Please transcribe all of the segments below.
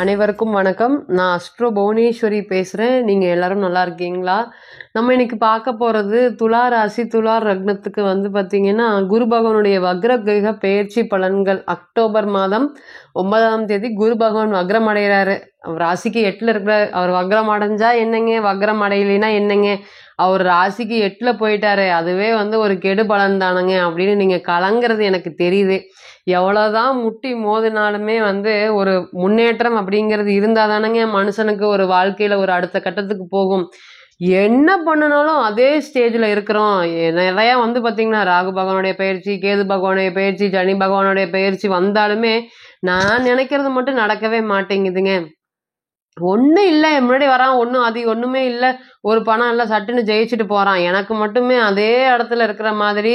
அனைவருக்கும் வணக்கம். நான் அஸ்ட்ரோ புவனேஸ்வரி பேசுகிறேன். நீங்கள் எல்லாரும் நல்லா இருக்கீங்களா? நம்ம இன்னைக்கு பார்க்க போகிறது துலா ராசி துலா லக்னத்துக்கு பார்த்தீங்கன்னா குரு பகவானுடைய வக்ர கிரக பெயர்ச்சி பலன்கள். அக்டோபர் மாதம் 9ஆம் தேதி குரு பகவான் வக்ரம் அடைகிறாரு. ராசிக்கு 8ல் இருக்கிற அவர் வக்ரம் அடைஞ்சா என்னங்க, வக்ரம் அடையலைன்னா என்னங்க, அவர் ராசிக்கு 8ல் போயிட்டாரு, அதுவே ஒரு கெடு பலன் தானுங்க அப்படின்னு நீங்கள் கலங்கிறது எனக்கு தெரியுது. எவ்வளோதான் முட்டி மோதினாலுமே ஒரு முன்னேற்றம் அப்படிங்கிறது இருந்தால் தானேங்க மனுஷனுக்கு ஒரு வாழ்க்கையில் ஒரு அடுத்த கட்டத்துக்கு போகும். என்ன பண்ணினாலும் அதே ஸ்டேஜில் இருக்கிறோம். நிறையா பார்த்தீங்கன்னா ராகு பகவானுடைய பயிற்சி, கேது பகவானுடைய பயிற்சி, சனி பகவானுடைய பயிற்சி வந்தாலுமே நான் நினைக்கிறது மட்டும் நடக்கவே மாட்டேங்குதுங்க. ஒன்றும் இல்லை, முன்னாடி வரான், ஒன்றுமே இல்லை, ஒரு பணம் இல்லை, சட்டுன்னு ஜெயிச்சுட்டு போகிறான். எனக்கு மட்டுமே அதே இடத்துல இருக்கிற மாதிரி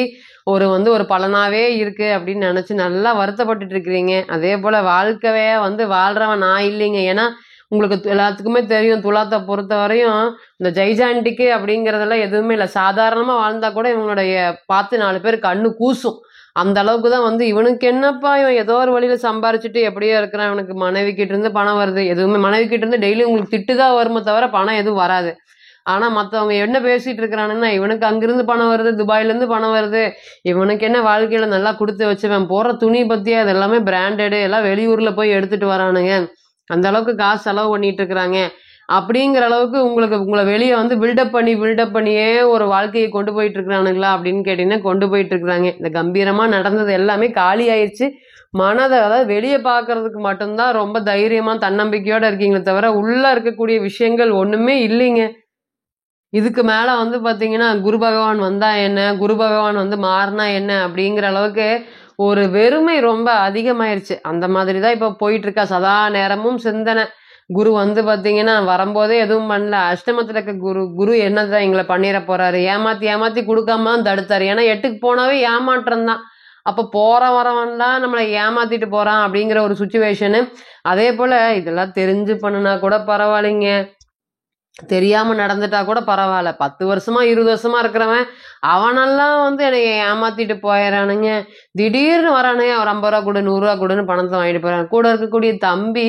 ஒரு பலனாகவே இருக்குது அப்படின்னு நினச்சி நல்லா வருத்தப்பட்டுட்டு இருக்கிறீங்க. அதே போல் வாழ்க்கையே வாழ்கிறவன் நான் இல்லைங்க. ஏன்னா உங்களுக்கு எல்லாத்துக்குமே தெரியும், துலாத்தை பொறுத்த வரையும் இந்த ஜெய்ஜாண்டிக்கு அப்படிங்கிறதெல்லாம் எதுவுமே இல்லை. சாதாரணமாக வாழ்ந்தால் கூட இவங்களுடைய பார்த்து 4 பேர் கண்ணு கூசும். அந்த அளவுக்கு தான் இவனுக்கு என்னப்பா, இவன் ஏதோ ஒரு வழியில் சம்பாரிச்சுட்டு எப்படியோ இருக்கிறான், இவனுக்கு மனைவி கிட்ட இருந்து பணம் வருது, எதுவுமே மனைவி கிட்ட இருந்து டெய்லி உங்களுக்கு திட்டு தான் வருமே தவிர பணம் எதுவும் வராது. ஆனால் மற்றவங்க என்ன பேசிகிட்டு இருக்கிறானுங்கன்னா, இவனுக்கு அங்கிருந்து பணம் வருது, துபாயிலேருந்து பணம் வருது, இவனுக்கு என்ன வாழ்க்கையில் நல்லா கொடுத்து வச்சுவேன், போகிற துணி பற்றியா அது எல்லாமே பிராண்டடு, எல்லாம் வெளியூரில் போய் எடுத்துகிட்டு வரானுங்க, அந்த அளவுக்கு காசு செலவு பண்ணிட்டு இருக்கிறாங்க அப்படிங்கிற அளவுக்கு உங்களை வெளியே பில்டப் பண்ணியே ஒரு வாழ்க்கையை கொண்டு போயிட்டு இருக்கிறானுங்களா அப்படின்னு கேட்டிங்கன்னா கொண்டு போயிட்டு இருக்கிறாங்க. இந்த கம்பீரமாக நடந்தது எல்லாமே காலி ஆயிடுச்சு. அதாவது வெளியே பார்க்கறதுக்கு மட்டும்தான் ரொம்ப தைரியமாக தன்னம்பிக்கையோடு இருக்கீங்களே தவிர உள்ளே இருக்கக்கூடிய விஷயங்கள் ஒன்றுமே இல்லைங்க. இதுக்கு மேலே பார்த்தீங்கன்னா குரு பகவான் வந்தால் என்ன, குரு பகவான் மாறினா என்ன அப்படிங்கிற அளவுக்கு ஒரு வெறுமை ரொம்ப அதிகமாயிருச்சு. அந்த மாதிரி தான் இப்போ போயிட்டுருக்கா. சதா நேரமும் சிந்தனை. குரு பார்த்தீங்கன்னா வரும்போதே எதுவும் பண்ணல. அஷ்டமத்தில் இருக்க குரு என்னதான் எங்களை பண்ணிட போகிறாரு, ஏமாற்றி கொடுக்காம தான் தடுத்தார். ஏன்னா 8க்கு போனாவே ஏமாற்றம் தான். அப்போ வரவன் தான் நம்மளை ஏமாற்றிட்டு போகிறான் அப்படிங்கிற ஒரு சுச்சுவேஷனு. அதே போல் இதெல்லாம் தெரிஞ்சு பண்ணுனா கூட பரவாயில்லைங்க, தெரியாமல் நடந்துட்டா கூட பரவாயில்ல. 10 வருஷமா 20 வருஷமா இருக்கிறவன் அவனெல்லாம் என்னை ஏமாத்திட்டு போயிடறானுங்க. திடீர்னு வரானுங்க, ஒரு 50 ரூபா கொடு, 100 ரூபா கொடுன்னு பணத்தை வாங்கிட்டு போயிடறான். கூட இருக்கக்கூடிய தம்பி,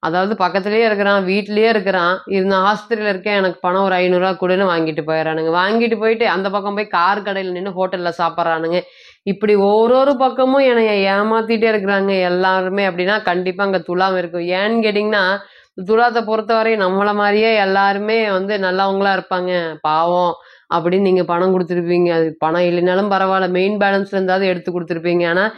அதாவது பக்கத்துலேயே இருக்கிறான், வீட்லேயே இருக்கிறான், நான் ஆஸ்பத்திரியில் இருக்கேன், எனக்கு பணம் ஒரு 500 ரூபா கொடுன்னு வாங்கிட்டு போயிடறானுங்க. வாங்கிட்டு போயிட்டு அந்த பக்கம் போய் கார் கடையில் நின்று ஹோட்டலில் சாப்பிட்றானுங்க. இப்படி ஒரு பக்கமும் என்னை ஏமாத்திட்டே இருக்கிறாங்க எல்லாருமே. அப்படின்னா கண்டிப்பாக அங்கே துலாம் இருக்கும். ஏன்னு கேட்டிங்கன்னா துலாத்தை பொறுத்தவரை நம்மளை மாதிரியே எல்லாருமே நல்லவங்களா இருப்பாங்க, பாவம் அப்படின்னு நீங்கள் பணம் கொடுத்துருப்பீங்க. அது பணம் இல்லைனாலும் பரவாயில்ல, மெயின் பேலன்ஸ்ல இருந்தாவது எடுத்து கொடுத்துருப்பீங்க. ஆனால்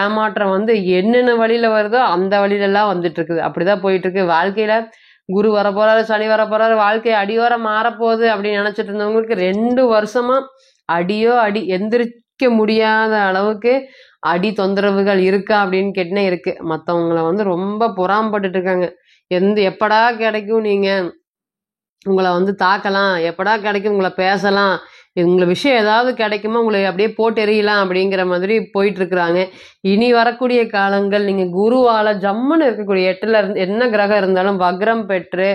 ஏமாற்றம் என்னென்ன வழியில் வருதோ அந்த வழியிலலாம் வந்துட்டு இருக்குது. அப்படிதான் போயிட்டு இருக்கு வாழ்க்கையில. குரு வரப்போறாரு, சனி வரப்போறாரு, வாழ்க்கை அடியோர மாறப்போகுது அப்படின்னு நினைச்சிட்டு இருந்தவங்களுக்கு 2 வருஷமா அடி எந்திரிக்க முடியாத அளவுக்கு அடி தொந்தரவுகள் இருக்கா அப்படின்னு கேட்டினா இருக்கு. மற்றவங்களை ரொம்ப பொறாமப்பட்டுட்டு இருக்காங்க. எப்படா கிடைக்கும், நீங்கள் உங்களை தாக்கலாம், எப்படா கிடைக்கும் உங்களை பேசலாம், உங்களை விஷயம் ஏதாவது கிடைக்குமா, உங்களை அப்படியே போட்டு எறியலாம் அப்படிங்கிற மாதிரி போயிட்டுருக்குறாங்க. இனி வரக்கூடிய காலங்கள் நீங்கள் குருவால் ஜம்முன்னு இருக்கக்கூடிய 8ல் என்ன கிரகம் இருந்தாலும் வக்ரம் பெற்று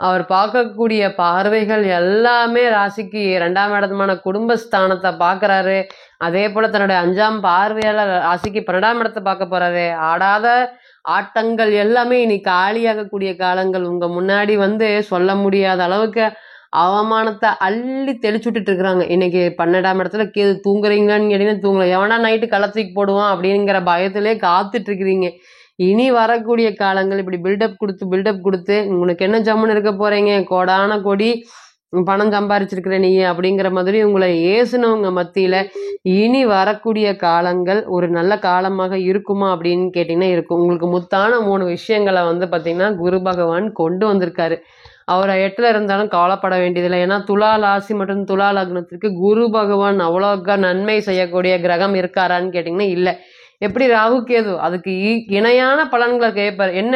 அவர் பார்க்கக்கூடிய பார்வைகள் எல்லாமே ராசிக்கு 2ஆம் இடமான குடும்பஸ்தானத்தை பார்க்குறாரு. அதே போல் தன்னுடைய 5ஆம் பார்வையால் ராசிக்கு 12ஆம் இடத்தை பார்க்க போகிறாரு. ஆடாத ஆட்டங்கள் எல்லாமே இனி காலியாகக்கூடிய காலங்கள். உங்கள் முன்னாடி சொல்ல முடியாத அளவுக்கு அவமானத்தை அள்ளி தெளிச்சுட்டு இருக்கிறாங்க. இன்னைக்கு 12ஆம் இடத்துல கேது. தூங்குறீங்களான்னு கேட்டீங்கன்னா தூங்கல, எவனா நைட்டு கலத்துக்கு போடுவான் அப்படிங்கிற பயத்திலே காத்துட்டு இருக்கிறீங்க. இனி வரக்கூடிய காலங்கள் இப்படி பில்டப் கொடுத்து உங்களுக்கு என்ன ஜம்முன்னு இருக்க போறீங்க, கோடான கோடி பணம் சம்பாரிச்சிருக்கிற நீ அப்படிங்கிற மாதிரி உங்களை ஏசுனவங்க மத்தியில் இனி வரக்கூடிய காலங்கள் ஒரு நல்ல காலமாக இருக்குமா அப்படின்னு கேட்டிங்கன்னா இருக்கும். உங்களுக்கு முத்தான 3 விஷயங்களை பார்த்தீங்கன்னா குரு பகவான் கொண்டு வந்திருக்காரு. அவர் 8ல் இருந்தாலும் கவலைப்பட வேண்டியதில்லை. ஏன்னா துலா ராசி மற்றும் துலா லக்னத்திற்கு குரு பகவான் அவ்வளோக்கா நன்மை செய்யக்கூடிய கிரகம் இருக்காரான்னு கேட்டிங்கன்னா இல்லை. எப்படி ராகு கேது அதுக்கு இணையான பலன்களை கேட்பார். என்ன,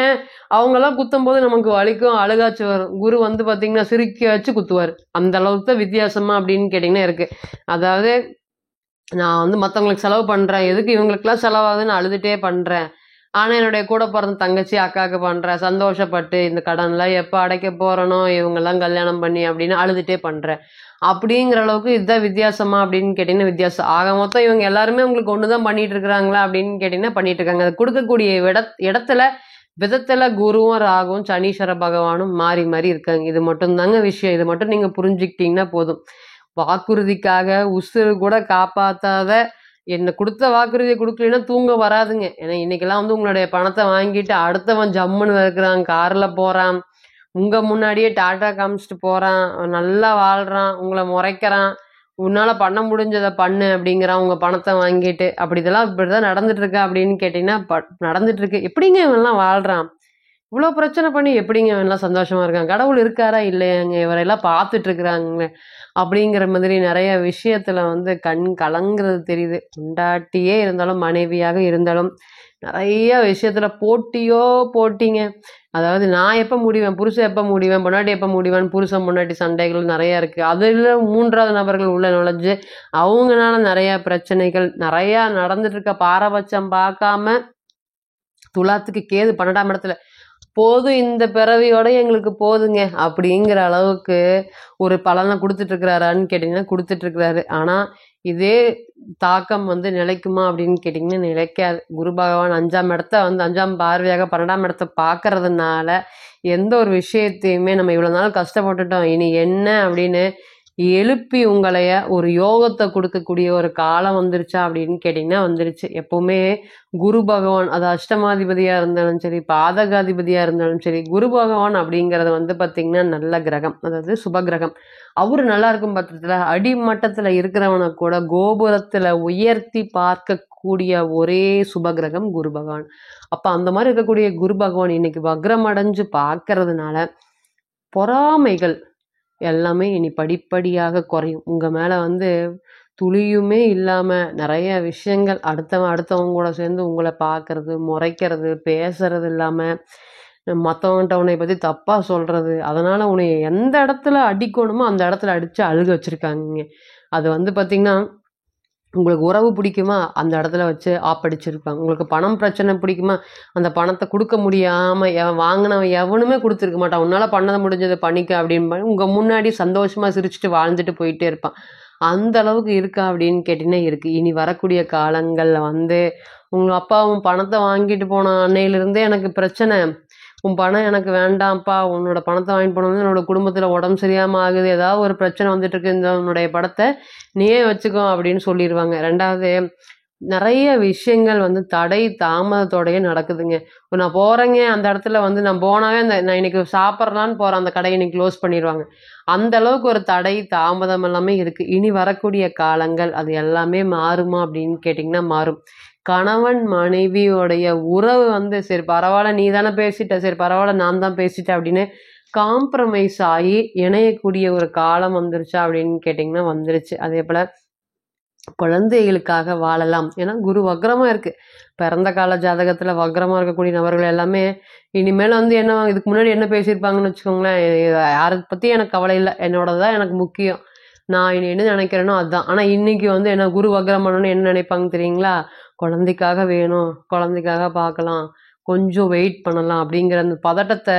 அவங்கெல்லாம் குத்தும் போது நமக்கு வலிக்கும், அழுகாச்சு வரும். குரு பார்த்தீங்கன்னா சிரிக்க வச்சு குத்துவார். அந்த அளவுக்கு தான் வித்தியாசமா அப்படின்னு கேட்டிங்கன்னா இருக்கு. அதாவது நான் மற்றவங்களுக்கு செலவு பண்ணுறேன், எதுக்கு இவங்களுக்குலாம் செலவாகுதுன்னு அழுதுகிட்டே பண்ணுறேன், ஆனால் என்னுடைய கூட பிறந்த தங்கச்சி அக்காவுக்கு பண்ணுறேன், சந்தோஷப்பட்டு இந்த கடன்லாம் எப்போ அடைக்க போகிறனோ, இவங்கெல்லாம் கல்யாணம் பண்ணி அப்படின்னு அழுதுகிட்டே பண்ணுறேன் அப்படிங்கிற அளவுக்கு இதுதான் வித்தியாசமா அப்படின்னு கேட்டிங்கன்னா வித்தியாசம். ஆக மொத்தம் இவங்க எல்லாருமே உங்களுக்கு ஒன்று தான் பண்ணிட்டு இருக்கிறாங்களா அப்படின்னு கேட்டிங்கன்னா பண்ணிட்டு இருக்காங்க. அது கொடுக்கக்கூடிய இடத்துல விதத்துல குருவும் ராகுவும் சனீஸ்வர பகவானும் மாறி மாறி இருக்காங்க. இது மட்டும் தாங்க விஷயம். இது மட்டும் நீங்க புரிஞ்சுக்கிட்டீங்கன்னா போதும். வாக்குறுதிக்காக உசுறு கூட காப்பாத்தாத என்ன குடுத்த வாக்குறுதிய குடுக்கலைன்னா தூங்க வராதுங்க. ஏன்னா இன்னைக்கெல்லாம் வந்து உங்களுடைய பணத்த வாங்கிட்டு அடுத்தவன் ஜம்முன்னு இருக்கிறான், கார்ல போறான், உங்க முன்னாடியே டாட்டா காமிச்சிட்டு போறான், நல்லா வாழ்றான், உங்கள முறைக்கிறான், உன்னால பண்ண முடிஞ்சத பண்ணு அப்படிங்கிறான் உங்க பணத்த வாங்கிட்டு. இப்படிதான் நடந்துட்டு இருக்கா அப்படின்னு கேட்டீங்கன்னா, நடந்துட்டு இருக்கு. எப்படிங்க இவன்லாம் வாழ்றான்? இவ்வளோ பிரச்சனை பண்ணி எப்படிங்க இவன்லாம் சந்தோஷமா இருக்கான்? கடவுள் இருக்காரா? இல்லையாங்க? இவரெல்லாம் பார்த்துட்டு இருக்கிறாங்களே! அப்படிங்கிற மாதிரி நெறைய விஷயத்துல வந்து கண் கலங்குறது தெரியுது. பொண்டாட்டியே இருந்தாலும், மனைவியாக இருந்தாலும், நெறைய விஷயத்துல போட்டியோ போட்டிங்க. அதாவது நான் எப்ப முடிவேன்? புருஷன் எப்ப முடிவேன்? பொண்டாட்டி எப்ப முடிவேன்? புருஷன், பொண்டாட்டி சண்டைகள் நெறைய இருக்கு. அதுல 3வது நபர்கள் உள்ள நுழைஞ்சு, அவங்கனால நெறைய பிரச்சனைகள், நெறையா நடந்துட்டு இருக்க பாரபட்சம் பார்க்காம துலாத்துக்கு கேது 12ஆம் இடத்துல போதும் இந்த பிறவியோட எங்களுக்கு போதுங்க அப்படிங்கிற அளவுக்கு ஒரு பலனை கொடுத்துட்டு இருக்கிறாரான்னு கேட்டிங்கன்னா கொடுத்துட்டு இருக்கிறாரு. ஆனால் இதே தாக்கம் வந்து நிலைக்குமா அப்படின்னு கேட்டிங்கன்னா நிலைக்காது. குரு பகவான் 5ஆம் இடத்த வந்து 5ஆம் பார்வையாக 12ஆம் இடத்த பார்க்கறதுனால எந்த ஒரு விஷயத்தையுமே நம்ம இவ்வளோ நாள் கஷ்டப்பட்டுட்டோம் இனி என்ன அப்படின்னு எழுப்பி உங்களைய ஒரு யோகத்தை கொடுக்கக்கூடிய ஒரு காலம் வந்துருச்சா அப்படின்னு கேட்டிங்கன்னா வந்துருச்சு. எப்பவுமே குரு பகவான் அது அஷ்டமாதிபதியா இருந்தாலும் சரி, பாதகாதிபதியா இருந்தாலும் சரி, குரு பகவான் அப்படிங்கிறது வந்து பார்த்தீங்கன்னா நல்ல கிரகம், அதாவது சுப கிரகம். அவரு நல்லா இருக்கும் பட்சத்துல அடிமட்டத்துல இருக்கிறவனை கூட கோபுரத்துல உயர்த்தி பார்க்கக்கூடிய ஒரே சுப கிரகம் குரு பகவான். அப்ப அந்த மாதிரி இருக்கக்கூடிய குரு பகவான் இன்னைக்கு வக்ரம் அடைஞ்சு பார்க்கறதுனால பொறாமைகள் எல்லாமே இனி படிப்படியாக குறையும். உங்க மேல வந்து துளியுமே இல்லாம நெறைய விஷயங்கள் அடுத்தவங்க கூட சேர்ந்து உங்கள பார்க்கறது, முறைக்கிறது, பேசுறது இல்லாம மத்தவங்கட்ட உன்னைய பத்தி தப்பா சொல்றது. அதனால உன்னைய எந்த இடத்துல அடிக்கணுமோ அந்த இடத்துல அடிச்சு அழுக வச்சிருக்காங்கங்க. அது வந்து பார்த்தீங்கன்னா, உங்களுக்கு உறவு பிடிக்குமா? அந்த இடத்துல வச்சு ஆப்படிச்சிருப்பாங்க. உங்களுக்கு பணம் பிரச்சனை பிடிக்குமா? அந்த பணத்த குடுக்க முடியாம வாங்குனவன் எவனுமே குடுத்துருக்க மாட்டான். உன்னால பண்ண முடிஞ்சத பண்ணிக்க அப்படிம்பாங்க. உங்க முன்னாடி சந்தோஷமா சிரிச்சுட்டு வாழ்ந்துட்டு போயிட்டே இருப்பான். அந்த அளவுக்கு இருக்கா அப்படின்னு கேட்டீங்கன்னா இருக்கு. இனி வரக்கூடிய காலங்கள்ல வந்து உங்க அப்பா உன் பணத்த வாங்கிட்டு போன அன்னையிலிருந்தே எனக்கு பிரச்சனை. உன் பணம் எனக்கு வேண்டாம்ப்பா. உன்னோட பணத்த வாங்கிட்டு போனது என்னோட குடும்பத்துல உடம்பு சரியாம ஆகுது. ஏதாவது ஒரு பிரச்சனை வந்துட்டு இருக்கு. இந்த உன்னுடைய படத்த நீயே வச்சுக்கோ அப்படின்னு சொல்லிருவாங்க. 2வது நெறைய விஷயங்கள் வந்து தடை தாமதத்தோடயே நடக்குதுங்க. இப்ப நான் போறேங்க அந்த இடத்துல வந்து நான் போனாவே நான் இன்னைக்கு சாப்பிடலான்னு போறேன். அந்த கடைய இன்னைக்கு க்ளோஸ் பண்ணிருவாங்க. அந்த அளவுக்கு ஒரு தடை தாமதம் எல்லாமே இருக்கு. இனி வரக்கூடிய காலங்கள் அது எல்லாமே மாறுமா அப்படின்னு கேட்டிங்கன்னா மாறும். கணவன் மனைவியோடைய உறவு வந்து சரி பரவால்ல நீ தானே பேசிட்ட, சரி பரவால்ல நான் தான் பேசிட்டேன் அப்படின்னு காம்ப்ரமைஸ் ஆகி இணையக்கூடிய ஒரு காலம் வந்துருச்சா அப்படின்னு கேட்டிங்கன்னா வந்துருச்சு. அதேபோல குழந்தைகளுக்காக வாழலாம். ஏன்னா குரு வக்ரமா இருக்கு. பிறந்த கால ஜாதகத்துல வக்ரமா இருக்கக்கூடிய நபர்கள் எல்லாமே இனிமேல் வந்து என்ன இதுக்கு முன்னாடி என்ன பேசியிருப்பாங்கன்னு வச்சுக்கோங்களேன். யாரை பத்தி எனக்கு கவலை இல்ல. என்னோடதான் எனக்கு முக்கியம். நான் இனி என்ன நினைக்கிறேனோ அதுதான். ஆனா இன்னைக்கு வந்து என்ன குரு வக்ரம் பண்ணணும்னு என்ன நினைப்பாங்க தெரியுங்களா? குழந்தைக்காக வேணும், குழந்தைக்காக பார்க்கலாம், கொஞ்சம் வெயிட் பண்ணலாம் அப்படிங்கிற அந்த பதட்டத்த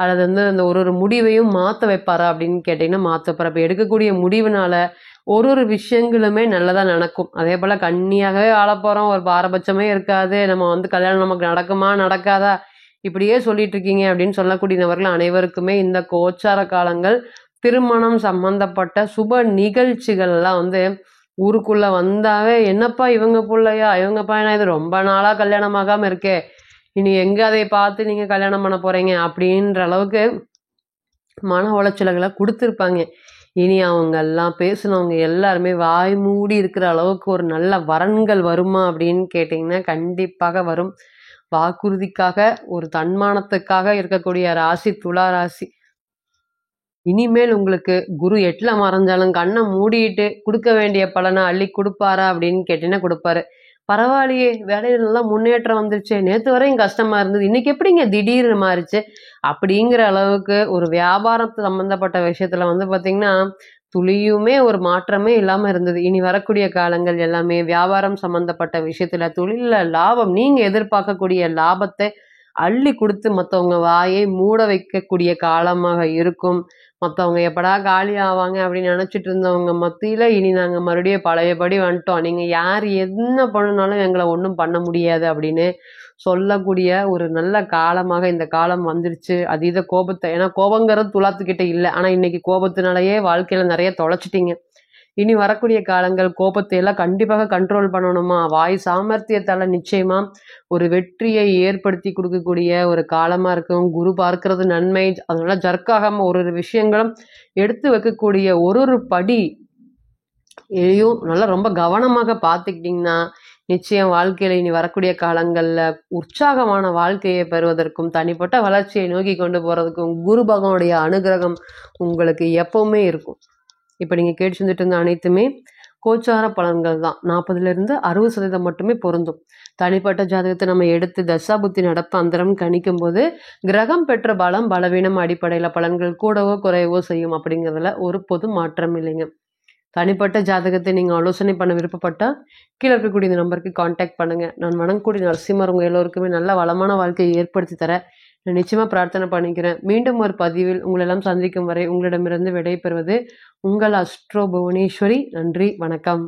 அல்லது வந்து அந்த ஒரு முடிவையும் மாத்த வைப்பாரா அப்படின்னு கேட்டீங்கன்னா மாத்த வைப்பாரு. அப்ப எடுக்கக்கூடிய முடிவுனால ஒரு விஷயங்களுமே நல்லதா நடக்கும். அதே போல கன்னியாகவே வாழப்போறோம். ஒரு பாரபட்சமே இருக்காது. நம்ம வந்து கல்யாணம் நமக்கு நடக்குமா? நடக்காதா? இப்படியே சொல்லிட்டு இருக்கீங்க அப்படின்னு சொல்லக்கூடிய நபர்கள் அனைவருக்குமே இந்த கோச்சார காலங்கள் திருமணம் சம்பந்தப்பட்ட சுப நிகழ்ச்சிகள்லாம் வந்து ஊருக்குள்ள வந்தாவே என்னப்பா இவங்க புள்ளையா? இவங்க பையனா? இது ரொம்ப நாளா கல்யாணம் ஆகாம இருக்கே. இனி எங்க அதை பார்த்து நீங்க கல்யாணம் பண்ண போறீங்க? அப்படின்ற அளவுக்கு மன உளைச்சல்களை குடுத்திருப்பாங்க. இனி அவங்கெல்லாம் பேசுனவங்க எல்லாருமே வாய் மூடி இருக்கிற அளவுக்கு ஒரு நல்ல வரன்கள் வருமா அப்படின்னு கேட்டிங்கன்னா கண்டிப்பாக வரும். வாக்குறுதிக்காக ஒரு தன்மானத்துக்காக இருக்கக்கூடிய ராசி துலா ராசி. இனிமேல் உங்களுக்கு குரு 8ல மறைஞ்சாலும் கண்ணை மூடிட்டு குடுக்க வேண்டிய பலனை அள்ளி குடுப்பாரா அப்படின்னு கேட்டீங்கன்னா குடுப்பாரு. பரவாயில்லையே வேலையில நல்லா முன்னேற்றம் வந்துருச்சே, நேத்து வரையும் கஷ்டமா இருந்தது, இன்னைக்கு எப்படிங்க திடீர்னு மாறுச்சு அப்படிங்கிற அளவுக்கு ஒரு வியாபாரத்து சம்பந்தப்பட்ட விஷயத்துல வந்து பாத்தீங்கன்னா துளியுமே ஒரு மாற்றமே இல்லாம இருந்தது. இனி வரக்கூடிய காலங்கள் எல்லாமே வியாபாரம் சம்பந்தப்பட்ட விஷயத்துல தொழில்ல லாபம் நீங்க எதிர்பார்க்கக்கூடிய லாபத்தை அள்ளி கொடுத்து மத்தவங்க வாயை மூட வைக்கக்கூடிய காலமாக இருக்கும். மற்றவங்க எப்படா காலி ஆவாங்க அப்படின்னு நினச்சிட்டு இருந்தவங்க மத்தியில் இனி நாங்கள் மறுபடியும் பழையபடி வந்துட்டோம், நீங்கள் யார் என்ன பண்ணினாலும் எங்களை ஒன்றும் பண்ண முடியாது அப்படின்னு சொல்லக்கூடிய ஒரு நல்ல காலமாக இந்த காலம் வந்துருச்சு. அதீத கோபத்தை, ஏன்னா கோபங்கிறது துலாத்துக்கிட்ட இல்லை, ஆனால் இன்னைக்கு கோபத்தினாலேயே வாழ்க்கையில் நிறைய தொலைச்சிட்டிங்க. இனி வரக்கூடிய காலங்கள் கோபத்தை எல்லாம் கண்டிப்பாக கண்ட்ரோல் பண்ணணுமா, வாய் சாமர்த்தியத்தால் நிச்சயமா ஒரு வெற்றியை ஏற்படுத்தி கொடுக்கக்கூடிய ஒரு காலமாக இருக்கும். குரு பார்க்கறது நன்மை, அதனால ஜர்க்காகாமல் ஒரு ஒரு விஷயங்களும் எடுத்து வைக்கக்கூடிய ஒரு படி எதையும் நல்லா ரொம்ப கவனமாக பார்த்துக்கிட்டிங்கன்னா நிச்சயம் வாழ்க்கையில் இனி வரக்கூடிய காலங்களில் உற்சாகமான வாழ்க்கையை பெறுவதற்கும் தனிப்பட்ட வளர்ச்சியை நோக்கி கொண்டு போகிறதுக்கும் குரு பகவானுடைய அனுகிரகம் உங்களுக்கு எப்பவுமே இருக்கும். இப்போ நீங்கள் கேட்டு செஞ்சுட்டு இருந்த அனைத்துமே கோச்சார பலன்கள் தான். 40% 60% மட்டுமே பொருந்தும். தனிப்பட்ட ஜாதகத்தை நம்ம எடுத்து தசாபுத்தி நடப்பு அந்தரம் கணிக்கும் போது கிரகம் பெற்ற பலம் பலவீனம் அடிப்படையில் பலன்கள் கூடவோ குறைவோ செய்யும் அப்படிங்கிறதுல ஒரு பொது மாற்றம் இல்லைங்க. தனிப்பட்ட ஜாதகத்தை நீங்கள் ஆலோசனை பண்ண விருப்பப்பட்டால் கீழே இருக்கக்கூடிய இந்த நம்பருக்கு காண்டாக்ட் பண்ணுங்கள். நான் வணங்கக்கூடிய நரசிம்மர் உங்கள் எல்லோருக்குமே நல்ல வளமான வாழ்க்கையை ஏற்படுத்தி தர நான் நிச்சயமாக பிரார்த்தனை பண்ணிக்கிறேன். மீண்டும் ஒரு பதிவில் உங்களெல்லாம் சந்திக்கும் வரை உங்களிடமிருந்து விடைபெறுவது உங்கள் அஸ்ட்ரோ புவனேஸ்வரி. நன்றி, வணக்கம்.